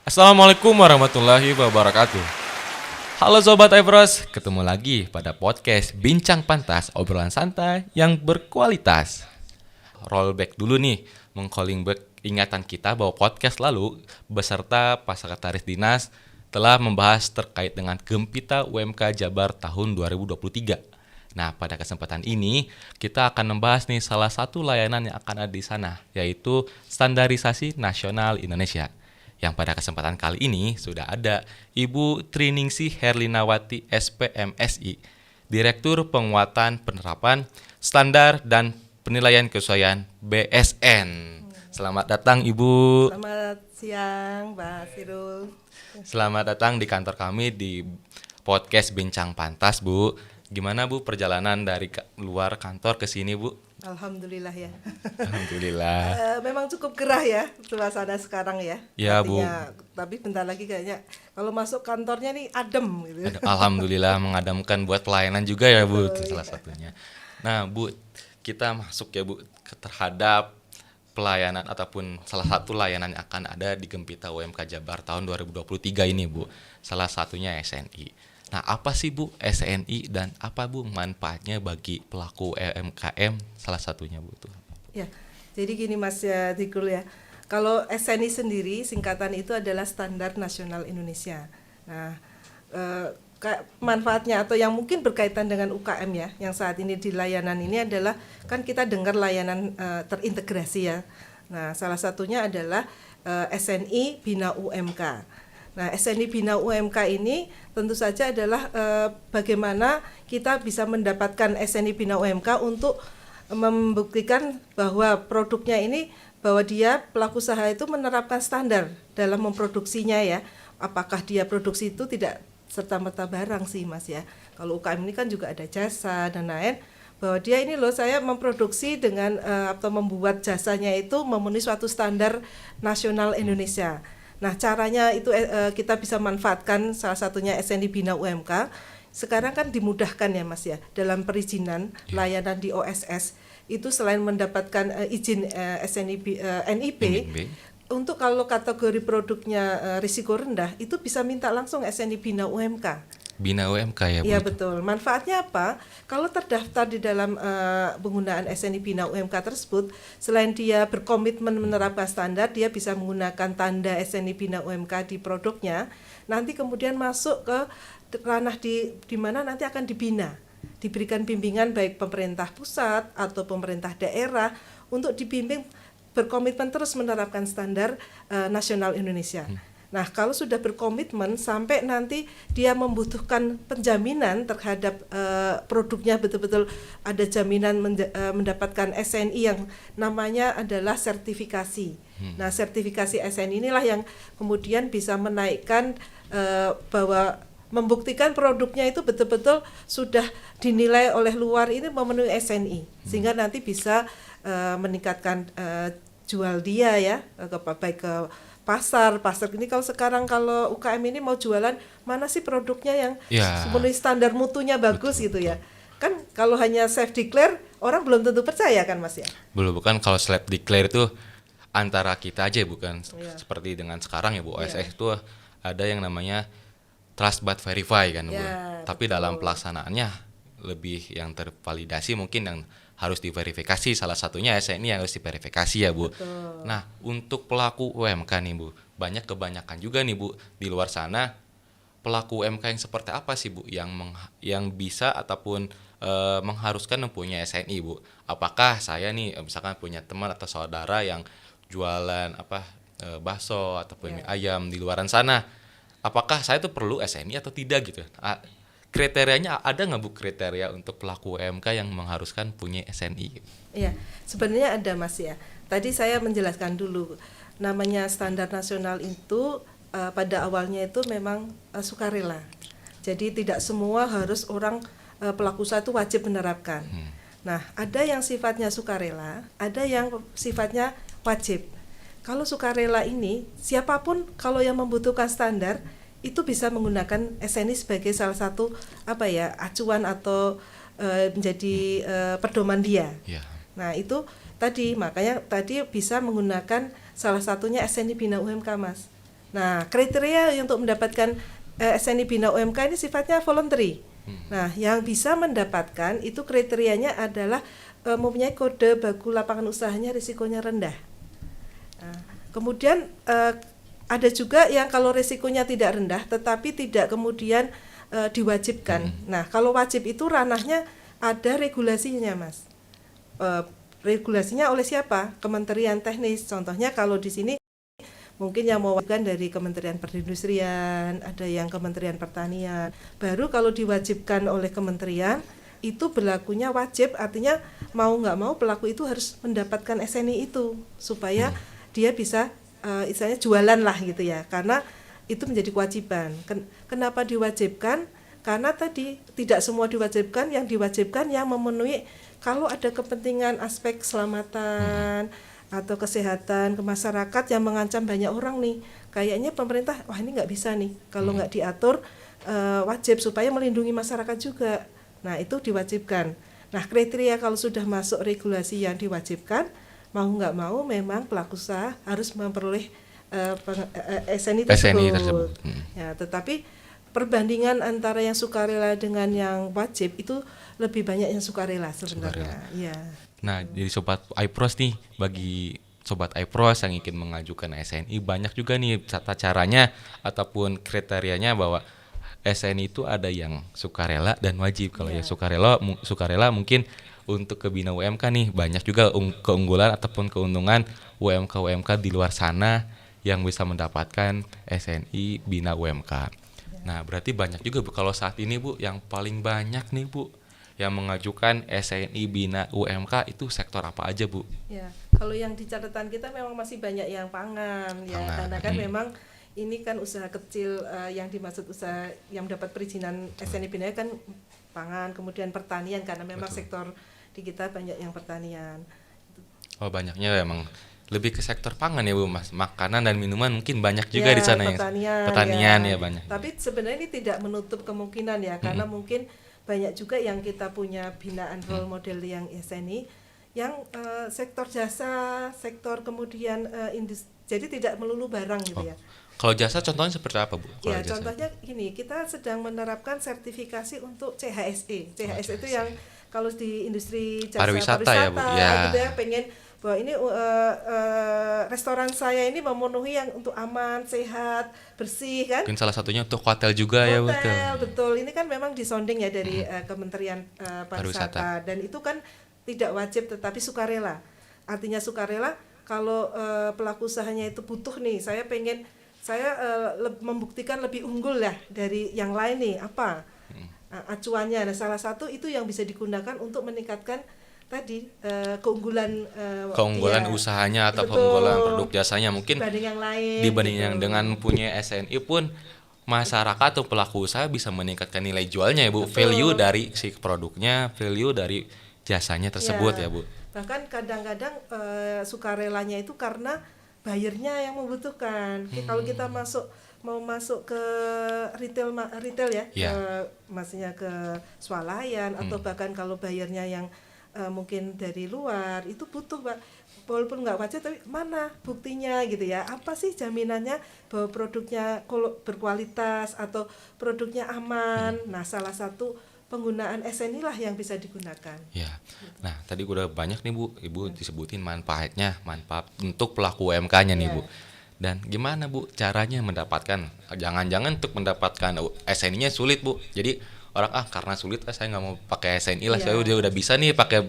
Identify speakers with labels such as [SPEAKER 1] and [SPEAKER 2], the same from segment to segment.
[SPEAKER 1] Assalamualaikum warahmatullahi wabarakatuh. Halo Sobat Everest, ketemu lagi pada podcast Bincang Pantas, obrolan santai yang berkualitas. Rollback dulu nih, meng-calling back ingatan kita bahwa podcast lalu beserta Pak Sekretaris Dinas telah membahas terkait dengan Gempita UMK Jabar tahun 2023. Nah, pada kesempatan ini kita akan membahas nih salah satu layanan yang akan ada di sana, yaitu Standarisasi Nasional Indonesia. Yang pada kesempatan kali ini sudah ada Ibu Triningsih Herlinawati SPMSI, Direktur Penguatan Penerapan Standar dan Penilaian Kesesuaian BSN. Selamat datang Ibu.
[SPEAKER 2] Selamat siang Pak Sirul.
[SPEAKER 1] Selamat datang di kantor kami di podcast Bincang Pantas, Bu. Gimana Bu perjalanan dari luar kantor ke sini, Bu?
[SPEAKER 2] Alhamdulillah ya.
[SPEAKER 1] Alhamdulillah.
[SPEAKER 2] Memang cukup gerah ya suasana sekarang ya.
[SPEAKER 1] Ya,
[SPEAKER 2] artinya, Bu. Tapi bentar lagi kayaknya kalau masuk kantornya nih adem gitu.
[SPEAKER 1] Alhamdulillah mengadamkan buat pelayanan juga ya, Bu. Itu salah satunya. Nah, Bu, kita masuk ya, Bu, terhadap pelayanan ataupun salah satu layanan yang akan ada di Gempita UMK Jabar tahun 2023 ini, Bu. Salah satunya SNI. Nah, apa sih Bu SNI dan apa Bu manfaatnya bagi pelaku UMKM salah satunya Bu tuh?
[SPEAKER 2] Ya, jadi gini Mas ya Dikul ya. Kalau SNI sendiri singkatan itu adalah Standar Nasional Indonesia. Nah, manfaatnya atau yang mungkin berkaitan dengan UKM ya, yang saat ini di layanan ini adalah kan kita dengar layanan terintegrasi ya. Nah, salah satunya adalah SNI Bina UMK. Nah, SNI Bina UMK ini tentu saja adalah bagaimana kita bisa mendapatkan SNI Bina UMK untuk membuktikan bahwa produknya ini, bahwa dia pelaku usaha itu menerapkan standar dalam memproduksinya ya. Apakah dia produksi itu tidak serta-merta barang sih Mas ya. Kalau UKM ini kan juga ada jasa dan lain, bahwa dia ini loh saya memproduksi dengan atau membuat jasanya itu memenuhi suatu standar nasional Indonesia. Nah, caranya itu kita bisa manfaatkan salah satunya SNI Bina UMK. Sekarang kan dimudahkan ya Mas ya, dalam perizinan layanan di OSS itu selain mendapatkan izin SNI NIB, untuk kalau kategori produknya risiko rendah itu bisa minta langsung SNI Bina UMK.
[SPEAKER 1] Bina UMK ya Bu?
[SPEAKER 2] Iya betul. Manfaatnya apa? Kalau terdaftar di dalam penggunaan SNI Bina UMK tersebut, selain dia berkomitmen menerapkan standar, dia bisa menggunakan tanda SNI Bina UMK di produknya. Nanti kemudian masuk ke ranah di mana nanti akan dibina, diberikan bimbingan baik pemerintah pusat atau pemerintah daerah untuk dibimbing berkomitmen terus menerapkan standar nasional Indonesia. Nah, kalau sudah berkomitmen sampai nanti dia membutuhkan penjaminan terhadap produknya, betul-betul ada jaminan mendapatkan SNI yang namanya adalah sertifikasi. Nah, sertifikasi SNI inilah yang kemudian bisa menaikkan bahwa membuktikan produknya itu betul-betul sudah dinilai oleh luar ini memenuhi SNI, sehingga nanti bisa meningkatkan jual dia ya, baik ke pasar ini. Kalau sekarang kalau UKM ini mau jualan, mana sih produknya yang memenuhi standar mutunya bagus, betul, gitu ya. Kan kalau hanya self declare orang belum tentu percaya kan Mas ya. Belum,
[SPEAKER 1] bukan kalau self declare itu antara kita aja, bukan seperti dengan sekarang ya Bu. OSS itu ada yang namanya trust but verify kan Bu. Tapi betul, dalam pelaksanaannya lebih yang tervalidasi mungkin yang harus diverifikasi, salah satunya SNI yang harus diverifikasi ya Bu. Betul. Nah, untuk pelaku UMK nih Bu, kebanyakan juga nih Bu di luar sana pelaku UMK yang seperti apa sih Bu yang bisa ataupun mengharuskan mempunyai SNI Bu? Apakah saya nih misalkan punya teman atau saudara yang jualan bakso ataupun mie ayam di luaran sana, apakah saya tuh perlu SNI atau tidak gitu? Kriterianya ada nggak Bu, kriteria untuk pelaku UMK yang mengharuskan punya SNI?
[SPEAKER 2] Iya, sebenarnya ada Mas ya. Tadi saya menjelaskan dulu, namanya standar nasional itu pada awalnya itu memang sukarela. Jadi tidak semua harus orang pelaku usaha itu wajib menerapkan. Nah, ada yang sifatnya sukarela, ada yang sifatnya wajib. Kalau sukarela ini, siapapun kalau yang membutuhkan standar itu bisa menggunakan SNI sebagai salah satu acuan atau menjadi pedoman dia.
[SPEAKER 1] Ya.
[SPEAKER 2] Nah itu tadi, makanya tadi bisa menggunakan salah satunya SNI Bina UMK, Mas. Nah kriteria untuk mendapatkan SNI Bina UMK ini sifatnya voluntary. Nah yang bisa mendapatkan itu kriterianya adalah mempunyai kode baku lapangan usahanya risikonya rendah. Nah, kemudian ada juga yang kalau risikonya tidak rendah tetapi tidak kemudian diwajibkan. Nah kalau wajib itu ranahnya ada regulasinya, Mas. Regulasinya oleh siapa? Kementerian Teknis. Contohnya kalau di sini mungkin yang mewajibkan dari Kementerian Perindustrian, ada yang Kementerian Pertanian. Baru kalau diwajibkan oleh kementerian itu berlakunya wajib, artinya mau nggak mau pelaku itu harus mendapatkan SNI itu supaya dia bisa istilahnya jualan lah gitu ya, karena itu menjadi kewajiban. Kenapa diwajibkan? Karena tadi tidak semua diwajibkan, yang diwajibkan yang memenuhi kalau ada kepentingan aspek keselamatan atau kesehatan ke masyarakat yang mengancam banyak orang nih, kayaknya pemerintah wah ini nggak bisa nih kalau nggak diatur wajib supaya melindungi masyarakat juga. Nah itu diwajibkan. Nah kriteria kalau sudah masuk regulasi yang diwajibkan, mau nggak mau memang pelaku usaha harus memperoleh SNI tersebut. Ya, tetapi perbandingan antara yang sukarela dengan yang wajib itu lebih banyak yang sukarela sebenarnya. Ya.
[SPEAKER 1] Nah, jadi Sobat iPros nih, bagi Sobat iPros yang ingin mengajukan SNI, banyak juga nih tata caranya ataupun kriterianya bahwa SNI itu ada yang sukarela dan wajib. Kalau yang sukarela mungkin untuk ke Bina UMK nih, banyak juga keunggulan ataupun keuntungan UMK-UMK di luar sana yang bisa mendapatkan SNI Bina UMK. Nah, berarti banyak juga Bu, kalau saat ini Bu, yang paling banyak nih Bu yang mengajukan SNI Bina UMK itu sektor apa aja Bu?
[SPEAKER 2] Ya, kalau yang di catatan kita memang masih banyak yang pangan. Ya, karena kan memang ini kan usaha kecil, yang dimaksud usaha yang mendapat perizinan SNI Bina kan pangan, kemudian pertanian karena memang sektor di kita banyak yang pertanian.
[SPEAKER 1] Oh banyaknya memang lebih ke sektor pangan ya Bu, Mas. Makanan dan minuman mungkin banyak juga di sana pertanian ya banyak.
[SPEAKER 2] Tapi sebenarnya ini tidak menutup kemungkinan ya, karena mungkin banyak juga yang kita punya binaan role model yang SNI yang sektor jasa, sektor kemudian industri, jadi tidak melulu barang gitu ya.
[SPEAKER 1] Kalau jasa contohnya seperti apa Bu?
[SPEAKER 2] Ya contohnya gini, kita sedang menerapkan sertifikasi untuk CHSE. CHSE itu yang kalau di industri jasa pariwisata
[SPEAKER 1] ya Bu, ya.
[SPEAKER 2] Gitu ya, pengen bahwa ini restoran saya ini memenuhi yang untuk aman, sehat, bersih kan.
[SPEAKER 1] Mungkin salah satunya untuk hotel juga ya Bu.
[SPEAKER 2] Betul. Ini kan memang disonding ya dari Kementerian Pariwisata dan itu kan tidak wajib tetapi sukarela. Artinya sukarela kalau pelaku usahanya itu butuh nih, saya pengen membuktikan lebih unggul lah dari yang lain nih, apa acuannya. Nah salah satu itu yang bisa digunakan untuk meningkatkan tadi keunggulan
[SPEAKER 1] usahanya atau keunggulan produk jasanya mungkin
[SPEAKER 2] dibanding yang lain.
[SPEAKER 1] Dibanding yang dengan punya SNI pun masyarakat atau pelaku usaha bisa meningkatkan nilai jualnya ya Bu. Value dari si produknya, value dari jasanya tersebut ya Bu.
[SPEAKER 2] Bahkan kadang-kadang sukarelanya itu karena buyernya yang membutuhkan. Kalau kita mau masuk ke retail ya, maksudnya ke swalayan atau bahkan kalau buyernya yang mungkin dari luar itu butuh Pak, walaupun nggak wajib tapi mana buktinya gitu ya, apa sih jaminannya bahwa produknya berkualitas atau produknya aman. Nah salah satu penggunaan SNI lah yang bisa digunakan
[SPEAKER 1] ya. Nah tadi udah banyak nih Bu, Ibu disebutin manfaat untuk pelaku UMK-nya nih Bu. Dan gimana Bu caranya mendapatkan, jangan-jangan untuk mendapatkan SNI-nya sulit Bu, jadi orang karena sulit saya nggak mau pakai SNI lah, saya udah bisa nih pakai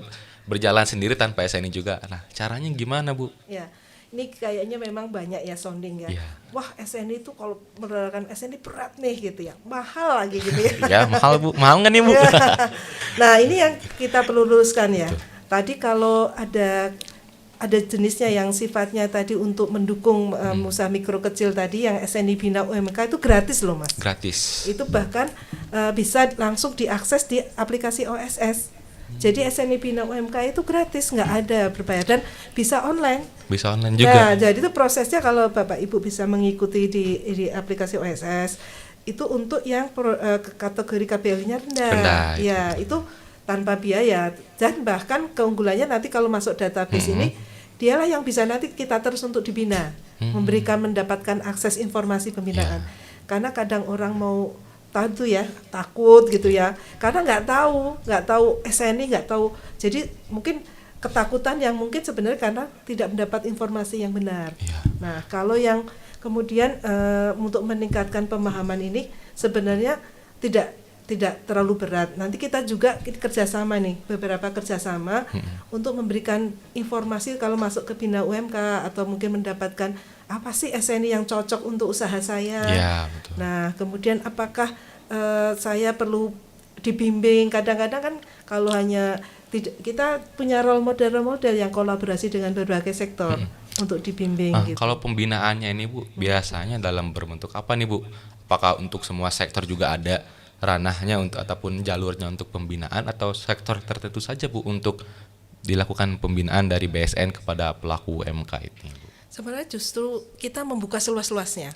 [SPEAKER 1] berjalan sendiri tanpa SNI juga. Nah caranya gimana Bu?
[SPEAKER 2] Ya ini kayaknya memang banyak ya sounding ya. Wah SNI itu kalau menerapkan SNI berat nih gitu ya, mahal lagi gitu ya.
[SPEAKER 1] Ya mahal Bu, mahal nggak nih Bu?
[SPEAKER 2] Nah ini yang kita perlu luruskan ya. Tadi kalau ada jenisnya yang sifatnya tadi untuk mendukung usaha mikro kecil tadi yang SNI Bina UMK itu gratis loh Mas.
[SPEAKER 1] Gratis.
[SPEAKER 2] Itu bahkan bisa langsung diakses di aplikasi OSS. Jadi SNI Bina UMK itu gratis, nggak ada berbayar dan bisa online.
[SPEAKER 1] Bisa online juga.
[SPEAKER 2] Nah, jadi itu prosesnya kalau Bapak Ibu bisa mengikuti di aplikasi OSS itu untuk yang kategori KPL-nya rendah. Ya itu tanpa biaya. Dan bahkan keunggulannya nanti kalau masuk database ini, dialah yang bisa nanti kita terus untuk dibina, mendapatkan akses informasi pembinaan. Karena kadang orang mau tahu ya, takut gitu ya, karena nggak tahu SNI, nggak tahu. Jadi mungkin ketakutan yang mungkin sebenarnya karena tidak mendapat informasi yang benar. Nah, kalau yang kemudian untuk meningkatkan pemahaman ini sebenarnya tidak terlalu berat. Nanti kita juga kerjasama nih, beberapa kerjasama untuk memberikan informasi kalau masuk ke Bina UMK atau mungkin mendapatkan apa sih SNI yang cocok untuk usaha saya.
[SPEAKER 1] Betul.
[SPEAKER 2] Nah, kemudian apakah saya perlu dibimbing? Kadang-kadang kan kalau hanya kita punya role model yang kolaborasi dengan berbagai sektor untuk dibimbing. Gitu.
[SPEAKER 1] Kalau pembinaannya ini Bu, biasanya dalam berbentuk apa nih Bu? Apakah untuk semua sektor juga ada ranahnya untuk ataupun jalurnya untuk pembinaan, atau sektor tertentu saja Bu untuk dilakukan pembinaan dari BSN kepada pelaku UMK ini Bu?
[SPEAKER 2] Sebenarnya justru kita membuka seluas-luasnya.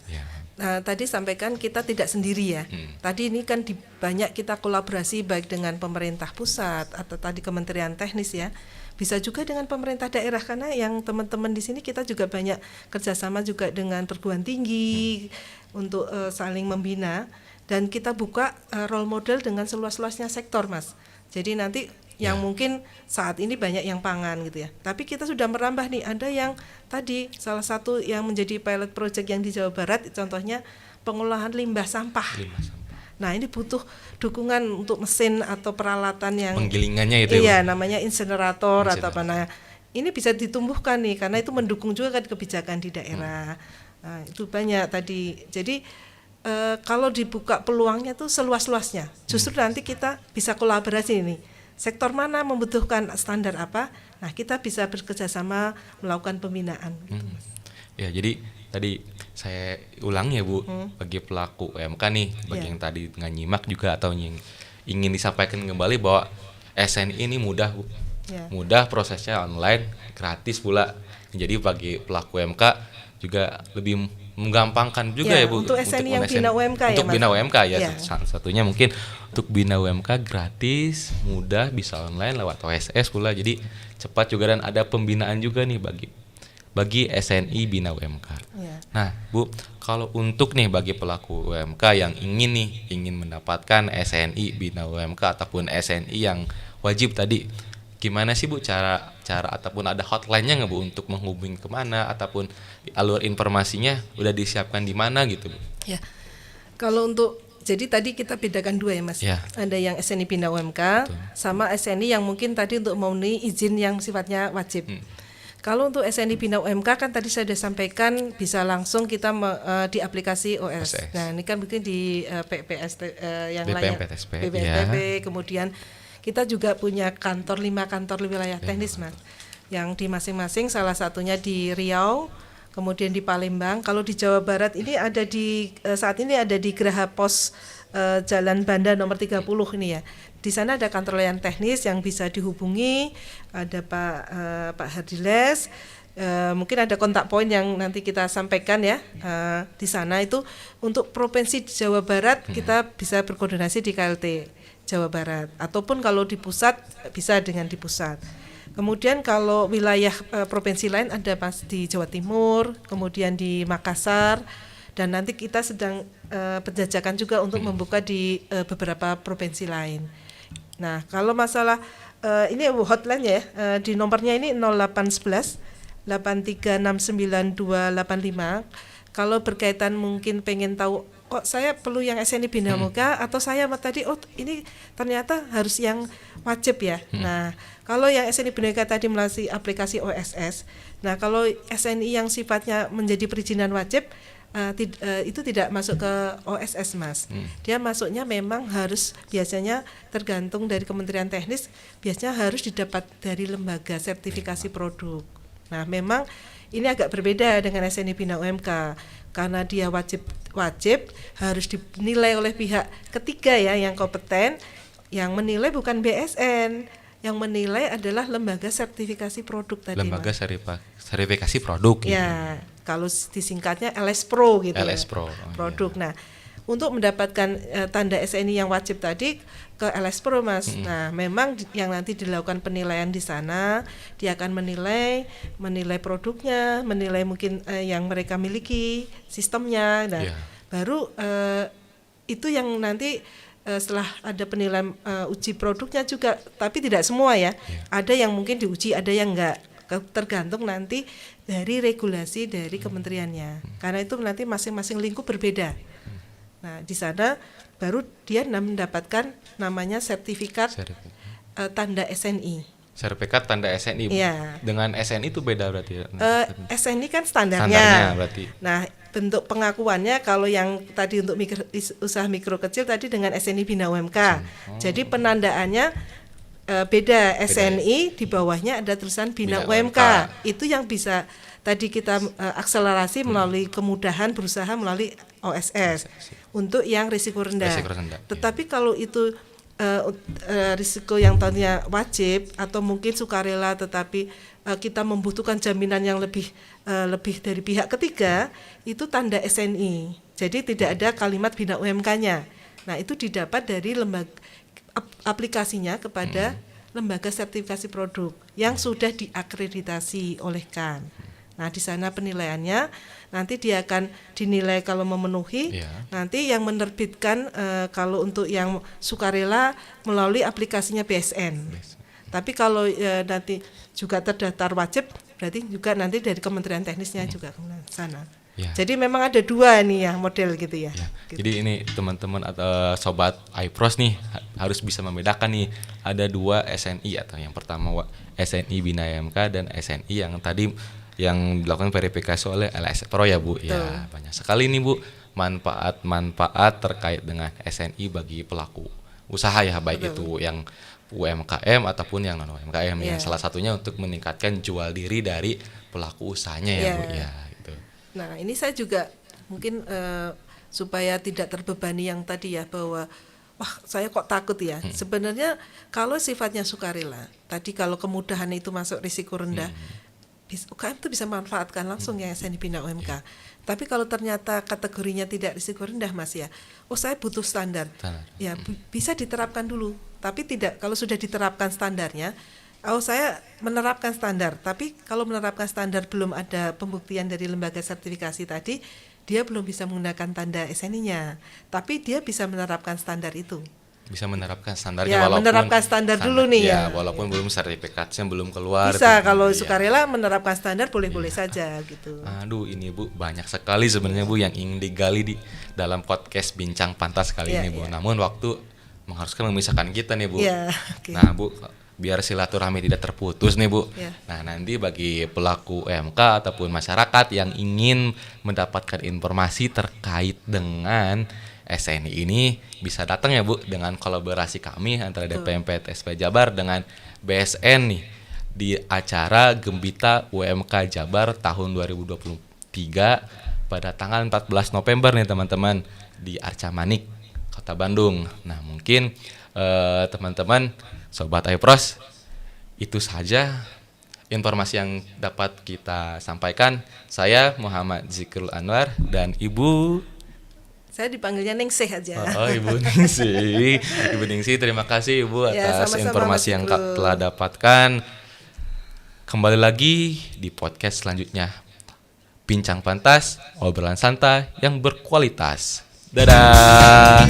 [SPEAKER 2] Nah, tadi sampaikan kita tidak sendiri ya. Tadi ini kan banyak kita kolaborasi baik dengan pemerintah pusat atau tadi Kementerian Teknis ya. Bisa juga dengan pemerintah daerah, karena yang teman-teman di sini kita juga banyak kerjasama juga dengan perguruan tinggi untuk saling membina, dan kita buka role model dengan seluas-luasnya sektor Mas. Jadi nanti yang mungkin saat ini banyak yang pangan gitu ya, tapi kita sudah merambah nih, ada yang tadi salah satu yang menjadi pilot project yang di Jawa Barat contohnya pengolahan limbah sampah. Nah, ini butuh dukungan untuk mesin atau peralatan yang
[SPEAKER 1] penggilingannya itu.
[SPEAKER 2] Iya, namanya insenerator atau apa. Nah, ini bisa ditumbuhkan nih karena itu mendukung juga kan kebijakan di daerah. Nah, itu banyak tadi. Jadi kalau dibuka peluangnya tuh seluas-luasnya. Justru nanti kita bisa kolaborasi nih. Sektor mana membutuhkan standar apa? Nah, kita bisa bekerjasama melakukan pembinaan. Gitu.
[SPEAKER 1] Ya, jadi tadi saya ulang ya Bu, bagi pelaku UMK nih, bagi yang tadi nggak nyimak juga atau yang ingin disampaikan kembali bahwa SNI ini mudah Bu, mudah, prosesnya online, gratis pula. Jadi bagi pelaku UMK juga lebih menggampangkan juga ya Bu
[SPEAKER 2] untuk SNI yang Bina UMK ya,
[SPEAKER 1] untuk Bina UMK ya. Satunya mungkin untuk Bina UMK gratis, mudah, bisa online lewat OSS pula, jadi cepat juga, dan ada pembinaan juga nih bagi SNI Bina UMK. Nah Bu, kalau untuk nih bagi pelaku UMK yang ingin mendapatkan SNI Bina UMK ataupun SNI yang wajib tadi, gimana sih Bu cara ataupun ada hotline-nya nggak Bu untuk menghubungi kemana, ataupun alur informasinya udah disiapkan di mana gitu Bu?
[SPEAKER 2] Ya, kalau untuk jadi tadi kita bedakan dua ya Mas. Ada yang SNI Bina UMK sama SNI yang mungkin tadi untuk memenuhi izin yang sifatnya wajib. Kalau untuk SNI Bina UMK kan tadi saya sudah sampaikan bisa langsung kita di aplikasi OS. Nah, ini kan mungkin di PPS yang lain, BPSTP, kemudian kita juga punya 5 kantor wilayah teknis Mas, yang di masing-masing, salah satunya di Riau, kemudian di Palembang. Kalau di Jawa Barat ini ada saat ini ada di Geraha Pos Jalan Banda nomor 30 ini ya. Di sana ada kantor layanan teknis yang bisa dihubungi, ada Pak Hardiles. Mungkin ada kontak point yang nanti kita sampaikan ya. Di sana itu untuk provinsi Jawa Barat kita bisa berkoordinasi di KLT Jawa Barat, ataupun kalau di pusat bisa dengan di pusat. Kemudian kalau wilayah provinsi lain ada pas di Jawa Timur, kemudian di Makassar, dan nanti kita sedang penjajakan juga untuk membuka di beberapa provinsi lain. Nah, kalau masalah ini hotline ya, di nomornya ini 0811 8369285. Kalau berkaitan mungkin pengen tahu kok saya perlu yang SNI Bina UMK atau saya tadi ini ternyata harus yang wajib ya. Nah, kalau yang SNI Bina UMK tadi melalui aplikasi OSS. Nah, kalau SNI yang sifatnya menjadi perizinan wajib itu tidak masuk ke OSS Mas. Dia masuknya memang harus biasanya tergantung dari Kementerian Teknis, biasanya harus didapat dari lembaga sertifikasi produk. Nah, memang ini agak berbeda dengan SNI Bina UMK karena dia wajib harus dinilai oleh pihak ketiga ya yang kompeten. Yang menilai bukan BSN, yang menilai adalah lembaga sertifikasi produk tadi.
[SPEAKER 1] Lembaga sertifikasi produk.
[SPEAKER 2] Ya, kalau disingkatnya LS Pro gitu.
[SPEAKER 1] LS Pro.
[SPEAKER 2] Produk. Nah, untuk mendapatkan tanda SNI yang wajib tadi ke LS Pro, Mas. Nah, memang yang nanti dilakukan penilaian di sana, dia akan menilai produknya, menilai mungkin yang mereka miliki, sistemnya. Nah, baru itu yang nanti setelah ada penilaian uji produknya juga, tapi tidak semua ya. Ada yang mungkin diuji, ada yang enggak. Tergantung nanti dari regulasi dari kementeriannya. Karena itu nanti masing-masing lingkup berbeda. Nah, di sana baru dia mendapatkan namanya sertifikat tanda SNI.
[SPEAKER 1] Sertifikat tanda SNI.
[SPEAKER 2] Ya.
[SPEAKER 1] Dengan SNI itu beda berarti ya?
[SPEAKER 2] SNI kan standarnya
[SPEAKER 1] berarti.
[SPEAKER 2] Nah, bentuk pengakuannya kalau yang tadi untuk usaha mikro kecil tadi dengan SNI Bina UMK. Jadi penandaannya beda. SNI di bawahnya ada tulisan Bina UMK. Itu yang bisa tadi kita akselerasi melalui kemudahan berusaha melalui OSS untuk yang risiko rendah. Tetapi kalau itu risiko yang tadinya wajib atau mungkin sukarela tetapi kita membutuhkan jaminan yang lebih dari pihak ketiga, itu tanda SNI. Jadi tidak ada kalimat Bina UMK-nya. Nah, itu didapat dari lembaga aplikasinya kepada lembaga sertifikasi produk yang sudah diakreditasi oleh KAN. Nah, di sana penilaiannya nanti dia akan dinilai kalau memenuhi. Nanti yang menerbitkan kalau untuk yang sukarela melalui aplikasinya BSN. Tapi kalau nanti juga terdaftar wajib, berarti juga nanti dari Kementerian Teknisnya juga ke sana. Jadi memang ada dua nih ya model gitu ya. Gitu.
[SPEAKER 1] Jadi ini teman-teman atau sobat iPros nih harus bisa membedakan nih, ada dua SNI atau yang pertama SNI Bina UMK dan SNI yang tadi yang dilakukan verifikasi oleh LS Pro ya Bu. Betul. Ya, banyak sekali nih Bu manfaat terkait dengan SNI bagi pelaku usaha ya, baik itu yang UMKM ataupun yang non UMKM ya. Salah satunya untuk meningkatkan jual diri dari pelaku usahanya ya Bu ya.
[SPEAKER 2] Nah, ini saya juga mungkin supaya tidak terbebani yang tadi ya, bahwa wah saya kok takut ya. Sebenarnya kalau sifatnya sukarela, tadi kalau kemudahan itu masuk risiko rendah, UKM itu bisa manfaatkan langsung yang SNI Bina UMK. Tapi kalau ternyata kategorinya tidak risiko rendah, Mas ya, saya butuh standar. Ya bisa diterapkan dulu. Tapi tidak, kalau sudah diterapkan standarnya, saya menerapkan standar, tapi kalau menerapkan standar belum ada pembuktian dari lembaga sertifikasi tadi, dia belum bisa menggunakan tanda SNI-nya, tapi dia bisa menerapkan standar itu.
[SPEAKER 1] Bisa menerapkan standarnya
[SPEAKER 2] walaupun menerapkan standar dulu nih ya.
[SPEAKER 1] Walaupun belum sertifikatnya belum keluar.
[SPEAKER 2] Bisa kalau sukarela menerapkan standar boleh-boleh saja gitu.
[SPEAKER 1] Aduh, ini Bu banyak sekali sebenarnya Bu yang ingin digali di dalam podcast Bincang Pantas kali ini Bu. Namun waktu mengharuskan memisahkan kita nih Bu. Nah Bu, biar silaturahmi tidak terputus nih Bu. Nah, nanti bagi pelaku UMK ataupun masyarakat yang ingin mendapatkan informasi terkait dengan SNI ini bisa datang ya Bu dengan kolaborasi kami antara DPMP TSP Jabar dengan BSN nih di acara Gembita UMK Jabar tahun 2023 pada tanggal 14 November nih teman-teman di Arca Manik, Kota Bandung. Nah, mungkin teman-teman Sobat iPros, itu saja informasi yang dapat kita sampaikan. Saya Muhammad Zikrul Anwar dan Ibu.
[SPEAKER 2] Saya dipanggilnya Ningsih aja.
[SPEAKER 1] Ibu Ningsih. Ibu Ningsih, terima kasih Ibu atas informasi yang telah dapatkan. Kembali lagi di podcast selanjutnya. Bincang Pantas, obrolan santai yang berkualitas. Dadah.